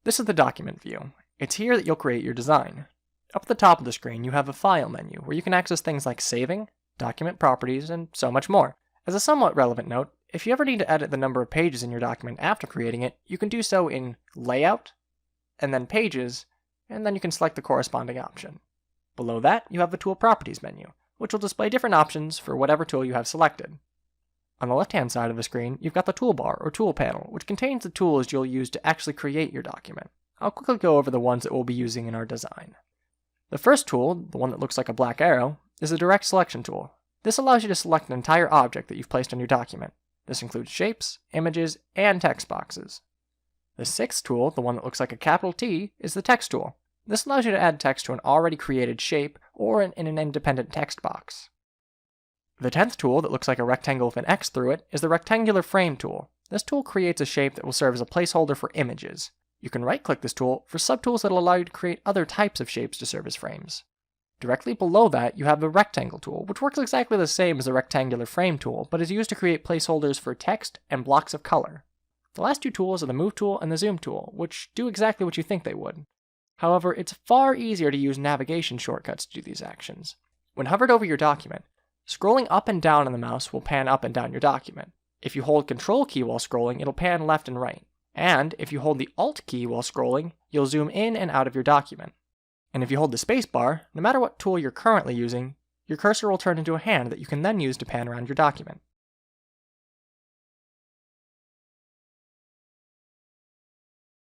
This is the document view. It's here that you'll create your design. Up at the top of the screen, you have a File menu, where you can access things like saving, document properties, and so much more. As a somewhat relevant note, if you ever need to edit the number of pages in your document after creating it, you can do so in Layout, and then Pages, and then you can select the corresponding option. Below that, you have the Tool Properties menu, which will display different options for whatever tool you have selected. On the left-hand side of the screen, you've got the toolbar or tool panel, which contains the tools you'll use to actually create your document. I'll quickly go over the ones that we'll be using in our design. The first tool, the one that looks like a black arrow, is the Direct Selection tool. This allows you to select an entire object that you've placed on your document. This includes shapes, images, and text boxes. The sixth tool, the one that looks like a capital T, is the Text tool. This allows you to add text to an already created shape or in an independent text box. The 10th tool that looks like a rectangle with an X through it is the Rectangular Frame tool. This tool creates a shape that will serve as a placeholder for images. You can right-click this tool for subtools that will allow you to create other types of shapes to serve as frames. Directly below that, you have the Rectangle tool, which works exactly the same as the Rectangular Frame tool, but is used to create placeholders for text and blocks of color. The last two tools are the Move tool and the Zoom tool, which do exactly what you think they would. However, it's far easier to use navigation shortcuts to do these actions. When hovered over your document, scrolling up and down on the mouse will pan up and down your document. If you hold Control key while scrolling, it'll pan left and right. And if you hold the Alt key while scrolling, you'll zoom in and out of your document. And if you hold the space bar, no matter what tool you're currently using, your cursor will turn into a hand that you can then use to pan around your document.